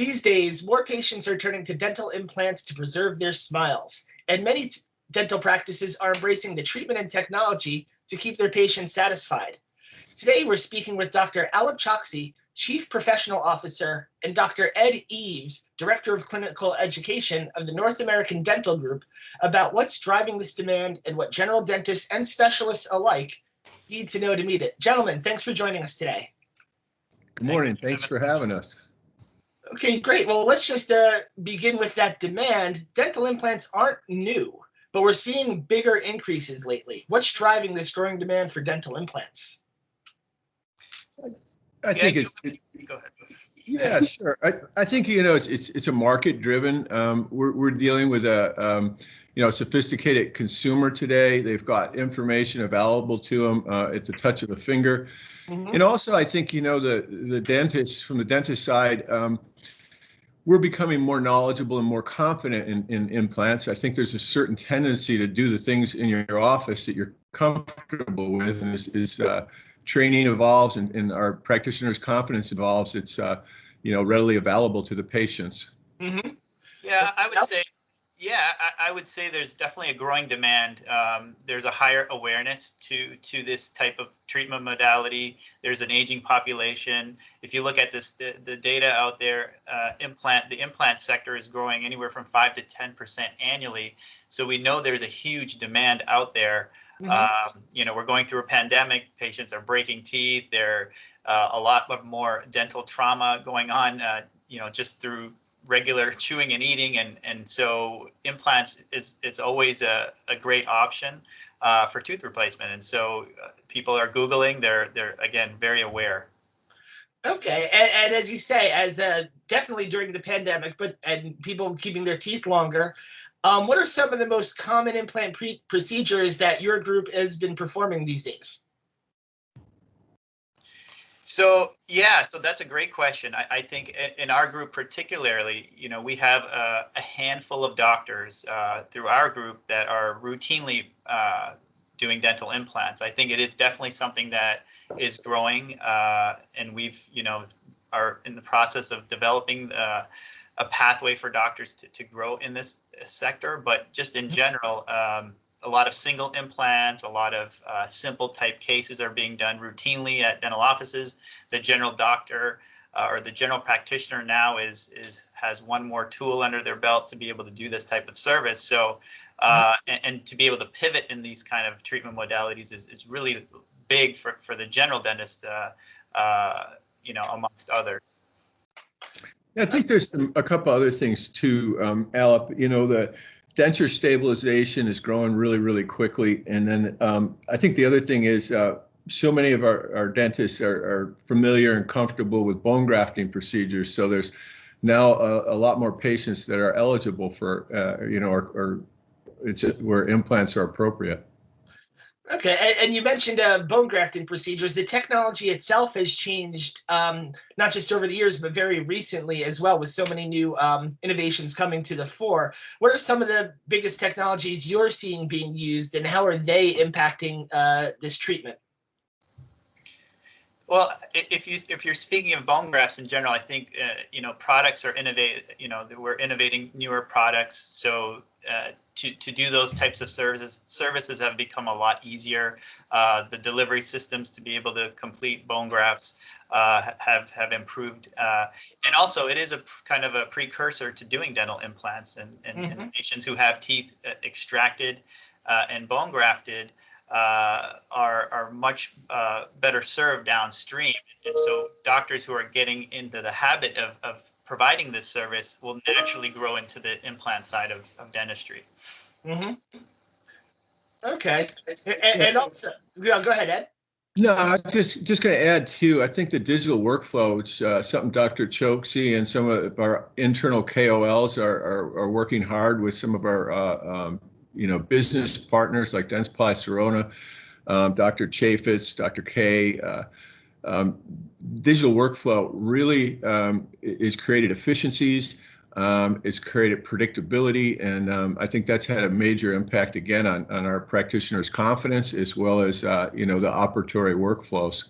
These days, more patients are turning to dental implants to preserve their smiles, and many dental practices are embracing the treatment and technology to keep their patients satisfied. Today, we're speaking with Dr. Alap Choksey, Chief Professional Officer, and Dr. Ed Eaves, Director of Clinical Education of the North American Dental Group, about what's driving this demand and what general dentists and specialists alike need to know to meet it. Gentlemen, thanks for joining us today. Good morning. Thanks for having us. Okay, great. Well, let's just begin with that demand. Dental implants aren't new, but we're seeing bigger increases lately. What's driving this growing demand for dental implants? I think it's. Go ahead. Yeah, sure. I think it's a market driven. We're dealing with a sophisticated consumer today. They've got information available to them at the touch of a finger. And also, I think the dentists, from the dentist side, we're becoming more knowledgeable and more confident in implants. I think there's a certain tendency to do the things in your office that you're comfortable with, and as training evolves and our practitioners' confidence evolves, it's readily available to the patients. Yeah, I would say there's definitely a growing demand. There's a higher awareness to this type of treatment modality. There's an aging population. If you look at the data out there, the implant sector is growing anywhere from 5 to 10% annually. So we know there's a huge demand out there. We're going through a pandemic. Patients are breaking teeth. There a lot more dental trauma going on, just through regular chewing and eating, and so implants is always a great option for tooth replacement. And so people are Googling. They're again very aware. Okay, and as you say, as definitely during the pandemic, and people keeping their teeth longer, what are some of the most common implant procedures that your group has been performing these days? So that's a great question. I think in our group particularly, we have a handful of doctors through our group that are routinely doing dental implants. I think it is definitely something that is growing, and we've are in the process of developing a pathway for doctors to grow in this sector. But just in general, a lot of single implants, a lot of simple type cases are being done routinely at dental offices. The general doctor or the general practitioner now has one more tool under their belt to be able to do this type of service. So and to be able to pivot in these kind of treatment modalities is really big for the general dentist, amongst others. I think there's a couple other things too, Alap. The denture stabilization is growing really, really quickly. And then I think the other thing is so many of our dentists are familiar and comfortable with bone grafting procedures. So there's now a lot more patients that are eligible for, where implants are appropriate. Okay, and you mentioned bone grafting procedures. The technology itself has changed, not just over the years, but very recently as well, with so many new innovations coming to the fore. What are some of the biggest technologies you're seeing being used, and how are they impacting this treatment? Well, if you're speaking of bone grafts in general, I think products are innovative. We're innovating newer products, so to do those types of services have become a lot easier. The delivery systems to be able to complete bone grafts have improved, and also it is a kind of a precursor to doing dental implants, and patients who have teeth extracted and bone grafted are much better served downstream. And so doctors who are getting into the habit of providing this service will naturally grow into the implant side of dentistry. Okay, and also, go ahead, Ed. No, I was just going to add too. I think the digital workflow, which something Dr. Choksey and some of our internal KOLs are working hard with some of our business partners like Dentsply Sirona, Dr. Chaffetz, Dr. K. Digital workflow really is created efficiencies. It's created predictability, and I think that's had a major impact again on our practitioners' confidence as well as the operatory workflows.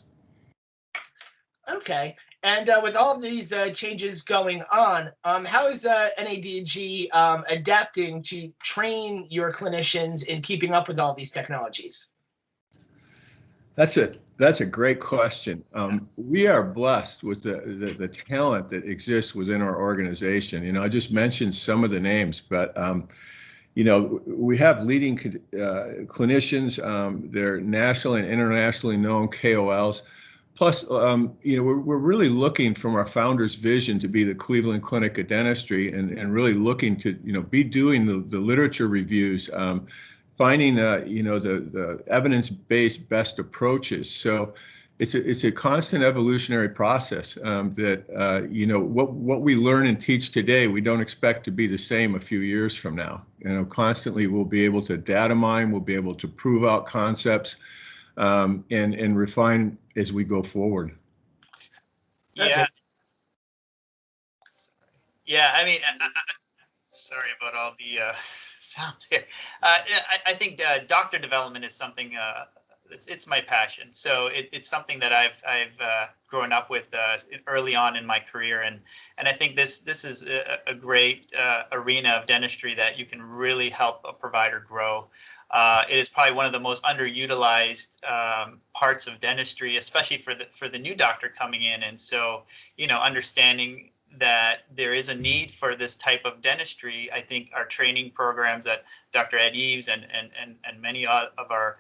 Okay, And with all of these changes going on, how is NADG adapting to train your clinicians in keeping up with all these technologies? That's a great question. We are blessed with the talent that exists within our organization. I just mentioned some of the names, but we have leading clinicians. They're nationally and internationally known KOLs. Plus, we're really looking from our founder's vision to be the Cleveland Clinic of Dentistry, and really looking to, be doing the literature reviews, finding, the evidence-based best approaches. So it's a constant evolutionary process that, what we learn and teach today, we don't expect to be the same a few years from now. Constantly we'll be able to data mine, we'll be able to prove out concepts, and refine as we go forward. Yeah. Okay. Yeah, I mean, sorry about all the sounds here. I think doctor development is something, it's my passion. So it's something that I've grown up with early on in my career, and I think this is a great arena of dentistry that you can really help a provider grow. It is probably one of the most underutilized parts of dentistry, especially for the new doctor coming in. And so, understanding that there is a need for this type of dentistry, I think our training programs that Dr. Ed Eaves and many of our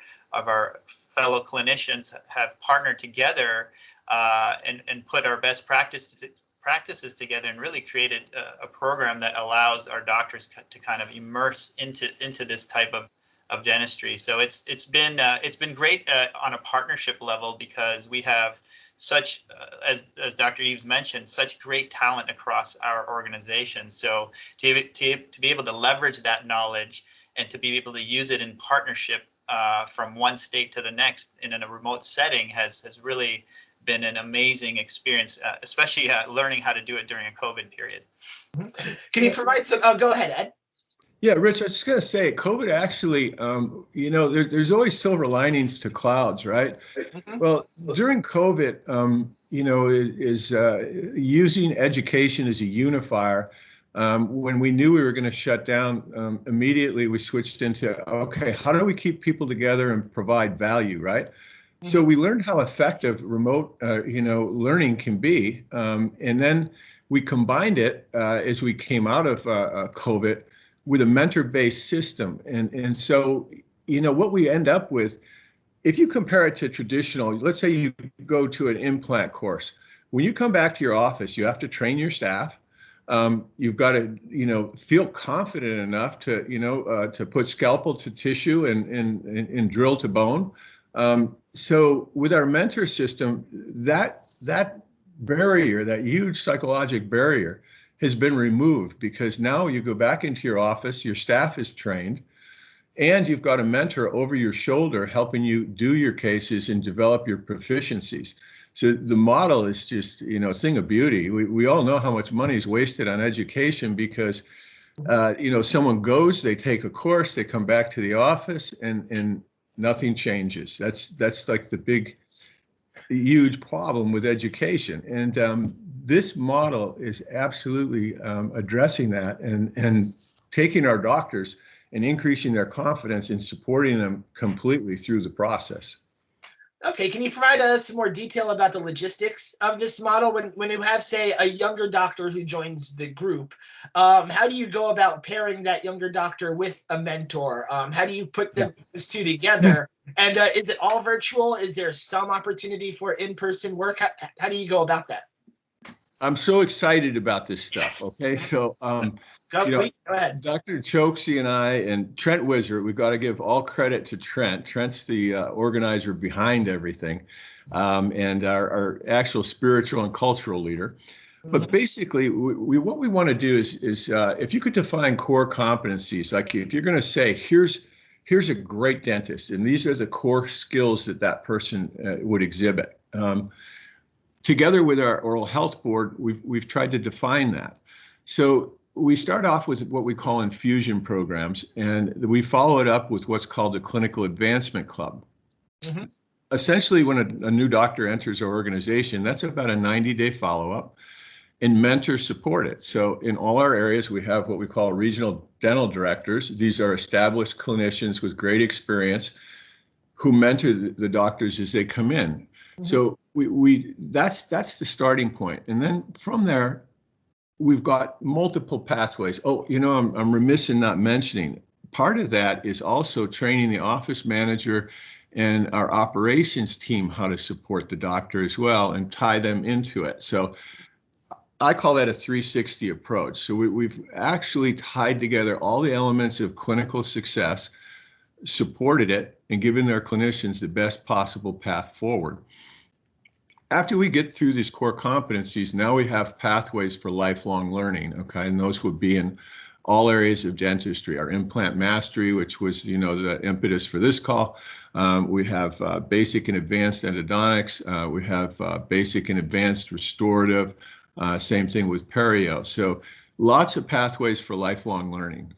fellow clinicians have partnered together and put our best practices together, and really created a program that allows our doctors to kind of immerse into this type of dentistry. So it's been great on a partnership level, because we have such, as Dr. Eaves mentioned, such great talent across our organization. So to be able to leverage that knowledge and to be able to use it in partnership from one state to the next in a remote setting has really been an amazing experience, especially learning how to do it during a COVID period. Can you provide some? Oh, go ahead, Ed. Yeah, Rich, I was just going to say, COVID actually, there's always silver linings to clouds, right? Well, during COVID, using education as a unifier. When we knew we were going to shut down, immediately we switched into, okay, how do we keep people together and provide value, right? So we learned how effective remote, learning can be. And then we combined it as we came out of COVID with a mentor-based system. And so, what we end up with, if you compare it to traditional, let's say you go to an implant course. When you come back to your office, you have to train your staff. You've got to, feel confident enough to, to put scalpel to tissue and drill to bone. So with our mentor system, that barrier, that huge psychological barrier, has been removed, because now you go back into your office, your staff is trained, and you've got a mentor over your shoulder helping you do your cases and develop your proficiencies. So the model is just, a thing of beauty. We all know how much money is wasted on education because, someone goes, they take a course, they come back to the office, and nothing changes. That's like the big, huge problem with education. And this model is absolutely addressing that and taking our doctors and increasing their confidence in supporting them completely through the process. Okay, can you provide us some more detail about the logistics of this model? When you have, say, a younger doctor who joins the group, how do you go about pairing that younger doctor with a mentor? How do you put those two together? And is it all virtual? Is there some opportunity for in-person work? How do you go about that? I'm so excited about this stuff. Okay, so Please, go ahead. Dr. Choksey and I and Trent Wizard, we've got to give all credit to Trent. Trent's the organizer behind everything, and our actual spiritual and cultural leader. But basically, what we want to do is if you could define core competencies, like if you're going to say, here's a great dentist, and these are the core skills that person would exhibit. Together with our oral health board, we've tried to define that. So we start off with what we call infusion programs, and we follow it up with what's called the Clinical Advancement Club. essentially, when a new doctor enters our organization, that's about a 90-day follow-up, and mentors support it. So in all our areas, we have what we call regional dental directors. These are established clinicians with great experience who mentor the doctors as they come in. Mm-hmm. So that's the starting point. And then from there, we've got multiple pathways. Oh, I'm remiss in not mentioning, part of that is also training the office manager and our operations team how to support the doctor as well and tie them into it. So I call that a 360 approach. So we've actually tied together all the elements of clinical success, supported it, and given our clinicians the best possible path forward. After we get through these core competencies, now we have pathways for lifelong learning, okay? And those would be in all areas of dentistry. Our implant mastery, which was, the impetus for this call. We have basic and advanced endodontics. We have basic and advanced restorative. Same thing with perio. So lots of pathways for lifelong learning.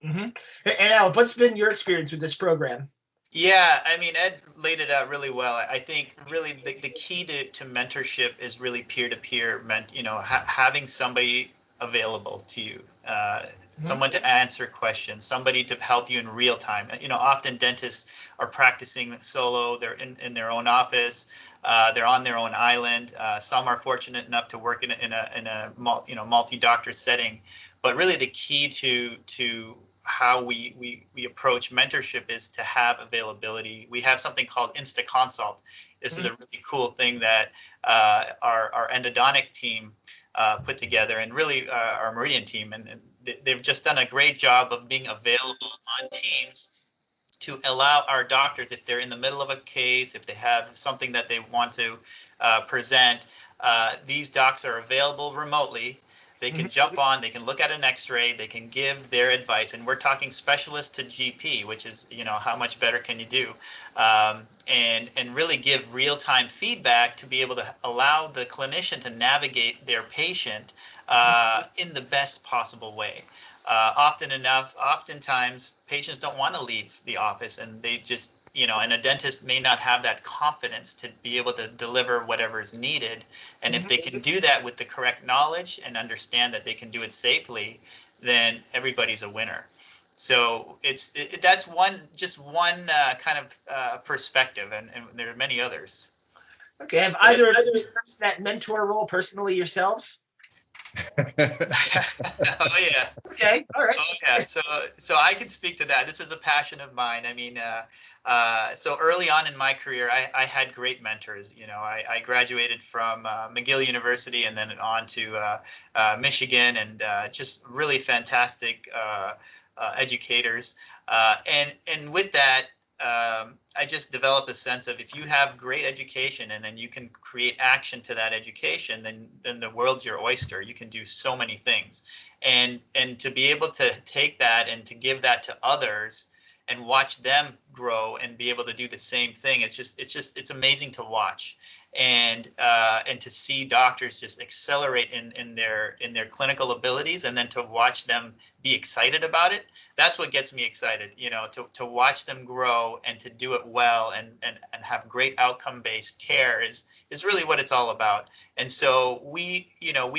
Mm-hmm. And Alap, what's been your experience with this program? Yeah, I mean, Ed laid it out really well. I think really the key to mentorship is really peer-to-peer, having somebody available to you, someone to answer questions, somebody to help you in real time. Often dentists are practicing solo. They're in their own office. They're on their own island. Some are fortunate enough to work in a multi-doctor setting. But really, the key to how we approach mentorship is to have availability. We have something called Insta Consult. This is a really cool thing that our endodontic team put together, and really our Meridian team, and they've just done a great job of being available on Teams to allow our doctors, if they're in the middle of a case, if they have something that they want to present, these docs are available remotely. They can jump on, they can look at an x-ray, they can give their advice. And we're talking specialist to GP, which is, how much better can you do? And really give real-time feedback to be able to allow the clinician to navigate their patient in the best possible way. Oftentimes patients don't want to leave the office, and they just, and a dentist may not have that confidence to be able to deliver whatever is needed. And if they can do that with the correct knowledge and understand that they can do it safely, then everybody's a winner. So that's one kind of perspective, and there are many others. Okay, have either of you served that mentor role personally yourselves? Oh yeah. Okay. All right. Oh yeah. So I can speak to that. This is a passion of mine. I mean, so early on in my career, I had great mentors. I graduated from McGill University and then on to Michigan, and just really fantastic educators. And with that, I just developed a sense of, if you have great education and then you can create action to that education, then the world's your oyster. You can do so many things, and to be able to take that and to give that to others and watch them grow and be able to do the same thing. It's amazing to watch, and to see doctors just accelerate in their clinical abilities, and then to watch them be excited about it. That's what gets me excited, to watch them grow and to do it well, and have great outcome-based care is really what it's all about. And so we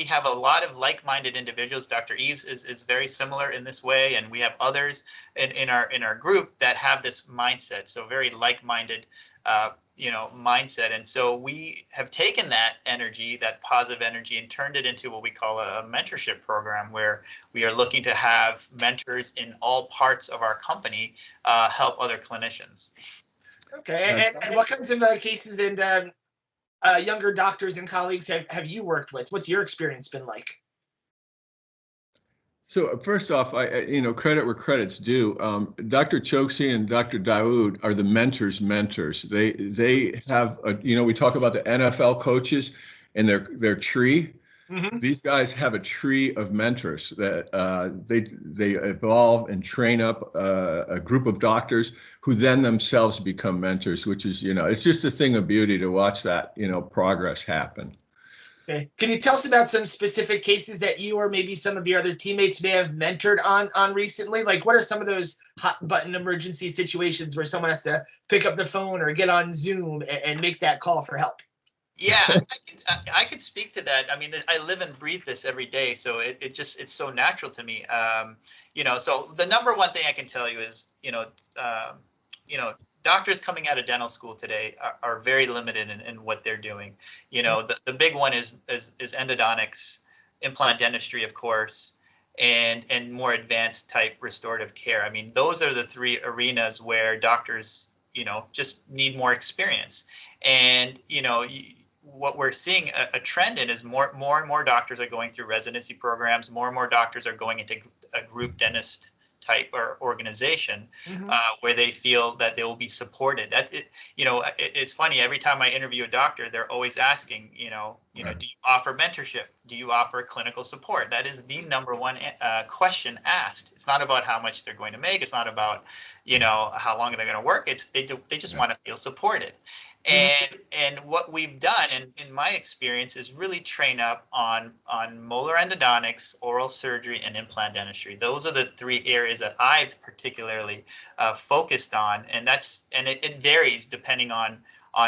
have a lot of like-minded individuals. Dr. Eaves is very similar in this way, and we have others in our group that have this mindset. So very like-minded mindset. And so we have taken that energy, that positive energy, and turned it into what we call a mentorship program, where we are looking to have mentors in all parts of our company help other clinicians. Okay. And what kinds of cases and younger doctors and colleagues have you worked with? What's your experience been like? So first off, credit where credit's due. Dr. Choksey and Dr. Daoud are the mentors. They have, we talk about the NFL coaches and their tree. Mm-hmm. These guys have a tree of mentors that they evolve and train up a group of doctors who then themselves become mentors, which is, it's just a thing of beauty to watch that, progress happen. Okay. Can you tell us about some specific cases that you or maybe some of your other teammates may have mentored on recently? Like, what are some of those hot button emergency situations where someone has to pick up the phone or get on Zoom and make that call for help? Yeah, I could speak to that. I mean, I live and breathe this every day, so it's so natural to me. So the number one thing I can tell you is, you know, doctors coming out of dental school today are very limited in what they're doing. The big one is endodontics, implant dentistry, of course, and more advanced type restorative care. I mean, those are the three arenas where doctors, just need more experience. And, what we're seeing a trend in is more and more doctors are going through residency programs. More and more doctors are going into a group dentist type or organization where they feel that they will be supported. It's funny. Every time I interview a doctor, they're always asking, Right. do you offer mentorship? Do you offer clinical support? That is the number one question asked. It's not about how much they're going to make. It's not about, how long they're going to work. They just Yeah. want to feel supported. And what we've done, in my experience, is really train up on molar endodontics, oral surgery, and implant dentistry. Those are the three areas that I've particularly focused on, and it varies depending on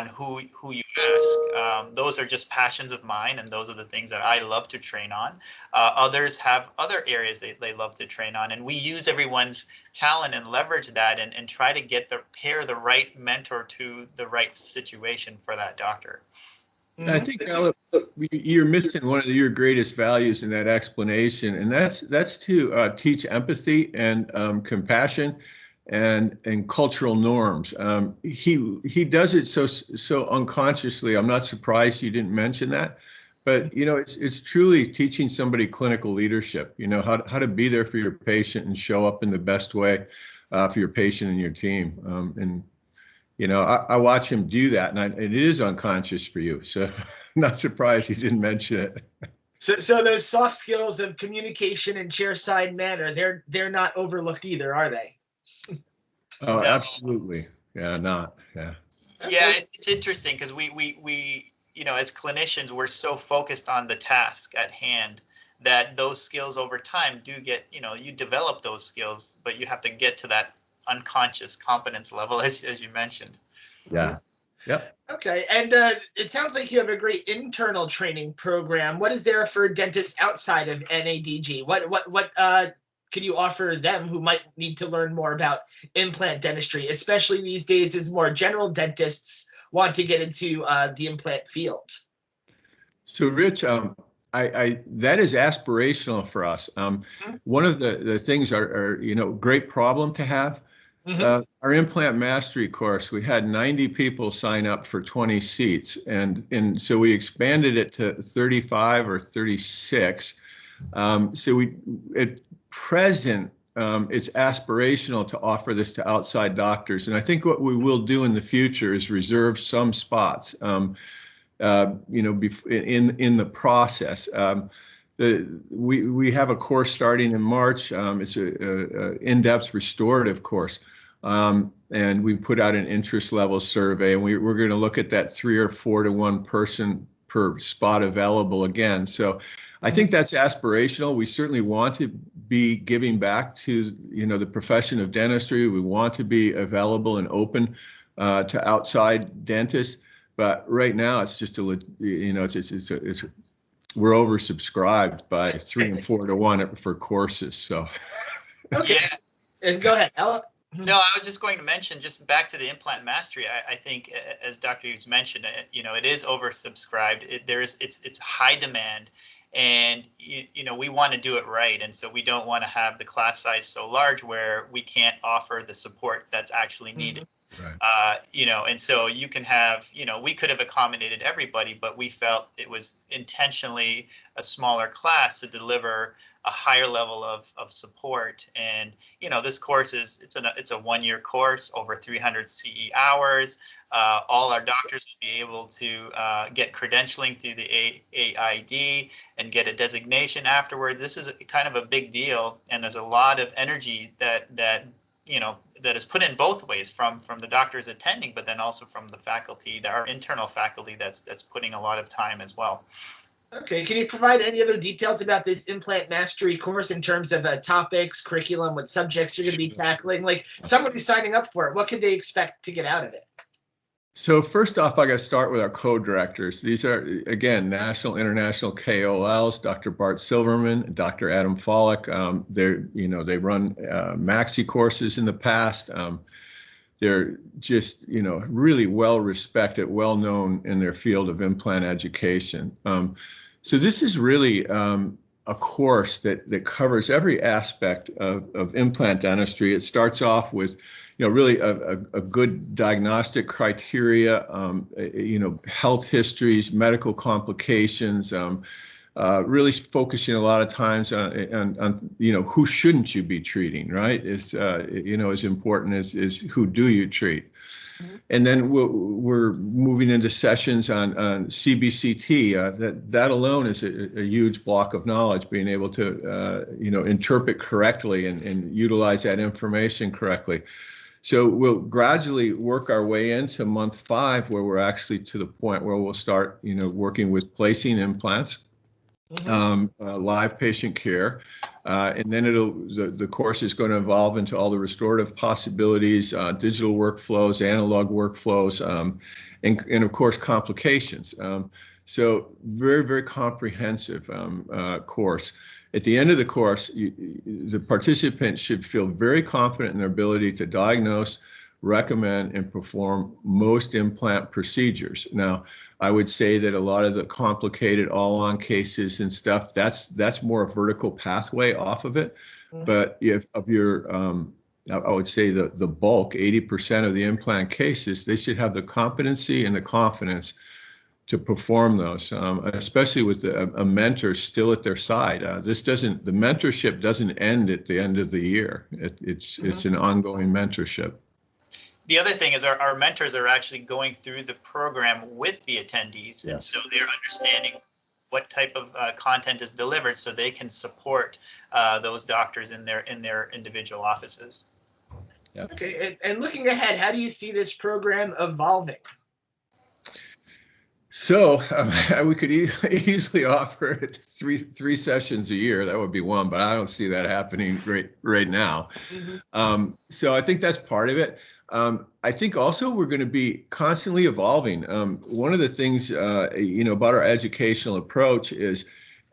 who you ask. Those are just passions of mine, and those are the things that I love to train on. Others have other areas they love to train on, and we use everyone's talent and leverage that and try to pair the right mentor to the right situation for that doctor. I think, Alap, you're missing one of your greatest values in that explanation, and that's to teach empathy and compassion and cultural norms. He does it so unconsciously. I'm not surprised you didn't mention that, but it's truly teaching somebody clinical leadership. How to be there for your patient and show up in the best way for your patient and your team. I watch him do that, and it is unconscious for you. So, not surprised he didn't mention it. So those soft skills of communication and chairside manner, they're not overlooked either, are they? Oh, No. absolutely. Yeah, not. Yeah. Yeah, Okay. it's interesting because we as clinicians, we're so focused on the task at hand that those skills over time do get, you develop those skills, but you have to get to that unconscious competence level, as you mentioned. Yeah. Yep. Okay, and it sounds like you have a great internal training program. What is there for dentists outside of NADG? What can you offer them who might need to learn more about implant dentistry, especially these days as more general dentists want to get into the implant field? So, Rich, I that is aspirational for us. One of the things are great problem to have. Mm-hmm. Our implant mastery course, we had 90 people sign up for 20 seats, and so we expanded it to 35 or 36. So we at present, it's aspirational to offer this to outside doctors, and I think what we will do in the future is reserve some spots. In the process. We have a course starting in March. It's a in-depth restorative course. And we put out an interest level survey, and we're going to look at that 3 or 4 to 1 person per spot available again. So I think that's aspirational. We certainly want to be giving back to the profession of dentistry. We want to be available and open to outside dentists. But right now, it's just we're oversubscribed by 3 and 4 to 1 for courses. So Okay, Yeah. and go ahead, Ella. No, I was just going to mention, just back to the implant mastery. I think, as Dr. Eaves mentioned, it is oversubscribed. It's high demand, and we want to do it right, and so we don't want to have the class size so large where we can't offer the support that's actually needed. right. And so you can have, we could have accommodated everybody, but we felt it was intentionally a smaller class to deliver a higher level of support. And, this course it's a 1-year course, over 300 CE hours. All our doctors will be able to get credentialing through the AID and get a designation afterwards. This is kind of a big deal, and there's a lot of energy that is put in both ways, from the doctors attending, but then also from the faculty, our internal faculty that's putting a lot of time as well. Okay, can you provide any other details about this implant mastery course in terms of topics, curriculum, what subjects you're going to be tackling? Like someone who's signing up for it, what could they expect to get out of it? So first off, I got to start with our co-directors. These are, again, national, international KOLs, Dr. Bart Silverman, Dr. Adam Follick. They run Maxi courses in the past. They're just, really well respected, well known in their field of implant education. So this is really a course that covers every aspect of implant dentistry. It starts off with, really a good diagnostic criteria, health histories, medical complications, really focusing a lot of times on who shouldn't you be treating, right? Is as important as who do you treat. And then we're moving into sessions on CBCT. That alone is a huge block of knowledge, being able to interpret correctly and utilize that information correctly. So we'll gradually work our way into month 5, where we're actually to the point where we'll start, working with placing implants, live patient care, and then the course is going to evolve into all the restorative possibilities, digital workflows, analog workflows, and of course complications. So very, very comprehensive course. At the end of the course, the participant should feel very confident in their ability to diagnose, recommend, and perform most implant procedures. Now, I would say that a lot of the complicated all-on cases and stuff, that's more a vertical pathway off of it. But if of your, I would say the bulk, 80% of the implant cases, they should have the competency and the confidence to perform those, especially with a mentor still at their side. The mentorship doesn't end at the end of the year. It's an ongoing mentorship. The other thing is our mentors are actually going through the program with the attendees, and so they're understanding what type of content is delivered, so they can support those doctors in their individual offices. Yep. Okay, and looking ahead, how do you see this program evolving? So we could easily offer three sessions a year. That would be one, but I don't see that happening right now. So I think that's part of it. I think also we're going to be constantly evolving. One of the things about our educational approach is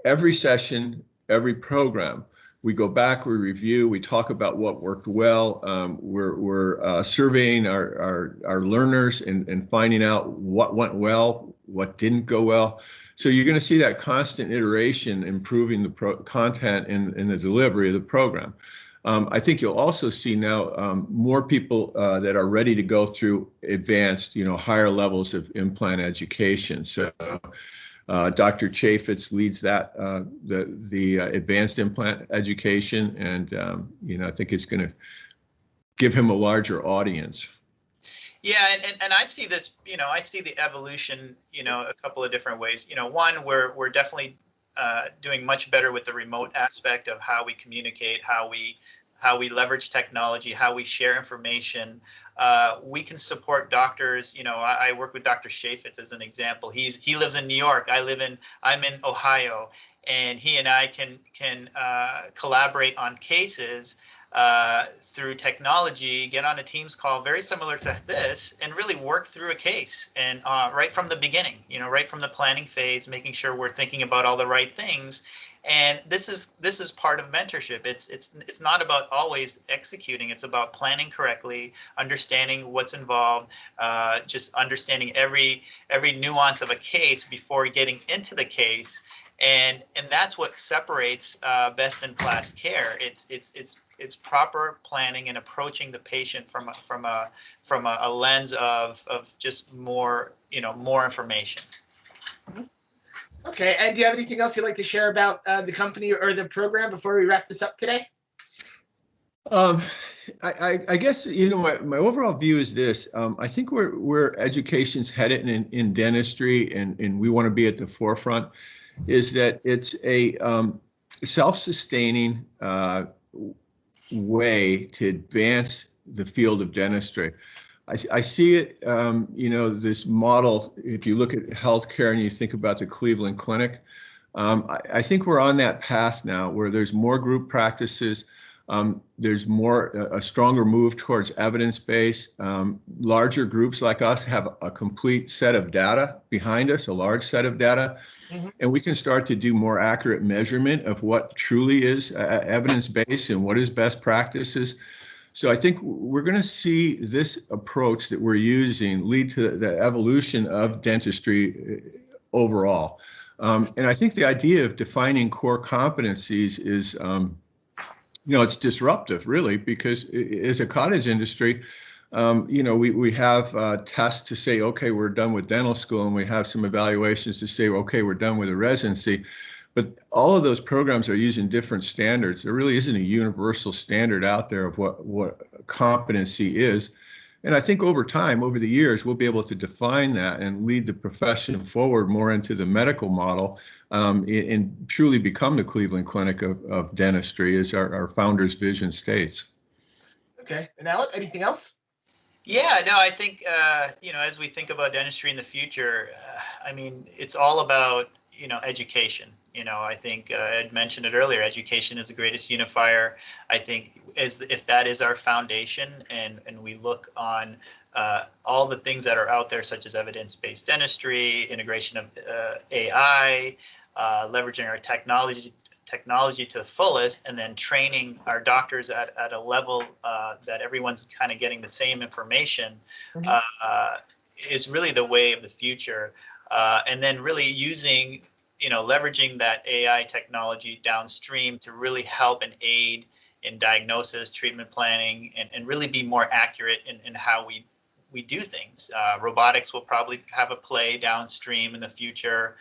every session, every program, we go back, we review, we talk about what worked well. We're surveying our learners and finding out what went well, what didn't go well. So you're going to see that constant iteration, improving the content and the delivery of the program. I think you'll also see now more people that are ready to go through advanced, higher levels of implant education. So Dr. Chaffetz leads that, the advanced implant education, and I think it's going to give him a larger audience. Yeah, and I see this, I see the evolution, a couple of different ways. One, we're definitely doing much better with the remote aspect of how we communicate, how we leverage technology, how we share information. We can support doctors. I work with Dr. Chaffetz as an example. He lives in New York. I'm in Ohio, and he and I can collaborate on cases through technology, get on a Teams call very similar to this, and really work through a case, and right from the beginning, right from the planning phase, making sure we're thinking about all the right things. And this is part of mentorship. It's not about always executing. It's about planning correctly, understanding what's involved, just understanding every nuance of a case before getting into the case. And that's what separates best in class care. It's proper planning and approaching the patient from a lens of just more information. Okay, and do you have anything else you'd like to share about the company or the program before we wrap this up today? I guess my overall view is this. I think where education's headed in dentistry, and we want to be at the forefront, is that it's a self-sustaining way to advance the field of dentistry. I see it, this model, if you look at healthcare and you think about the Cleveland Clinic, I think we're on that path now where there's more group practices. There's a stronger move towards evidence-based. Larger groups like us have a complete set of data behind us, a large set of data, and we can start to do more accurate measurement of what truly is evidence-based and what is best practices. So I think we're going to see this approach that we're using lead to the evolution of dentistry overall. And I think the idea of defining core competencies is, it's disruptive, really, because as a cottage industry, we have tests to say, okay, we're done with dental school, and we have some evaluations to say, okay, we're done with a residency. But all of those programs are using different standards. There really isn't a universal standard out there of what competency is. And I think over time, over the years, we'll be able to define that and lead the profession forward more into the medical model, and truly become the Cleveland Clinic of dentistry, as our founder's vision states. Okay. And Alap, anything else? Yeah, no, I think, as we think about dentistry in the future, it's all about, education. I think I had mentioned it earlier, education is the greatest unifier. I think if that is our foundation, and we look on all the things that are out there, such as evidence-based dentistry, integration of AI, leveraging our technology to the fullest, and then training our doctors at a level that everyone's kind of getting the same information, is really the way of the future. And then really using, leveraging that AI technology downstream to really help and aid in diagnosis, treatment planning, and really be more accurate in how we do things. Robotics will probably have a play downstream in the future.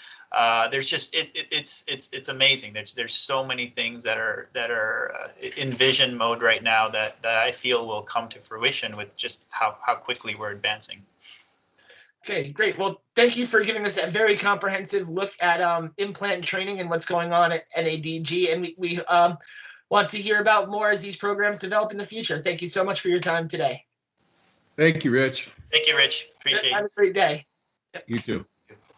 There's just it's amazing. There's so many things that are in vision mode right now that I feel will come to fruition with just how quickly we're advancing. Okay, great. Well, thank you for giving us a very comprehensive look at implant training and what's going on at NADG. And we want to hear about more as these programs develop in the future. Thank you so much for your time today. Thank you, Rich. Thank you, Rich. Appreciate it. Have a great day. You too.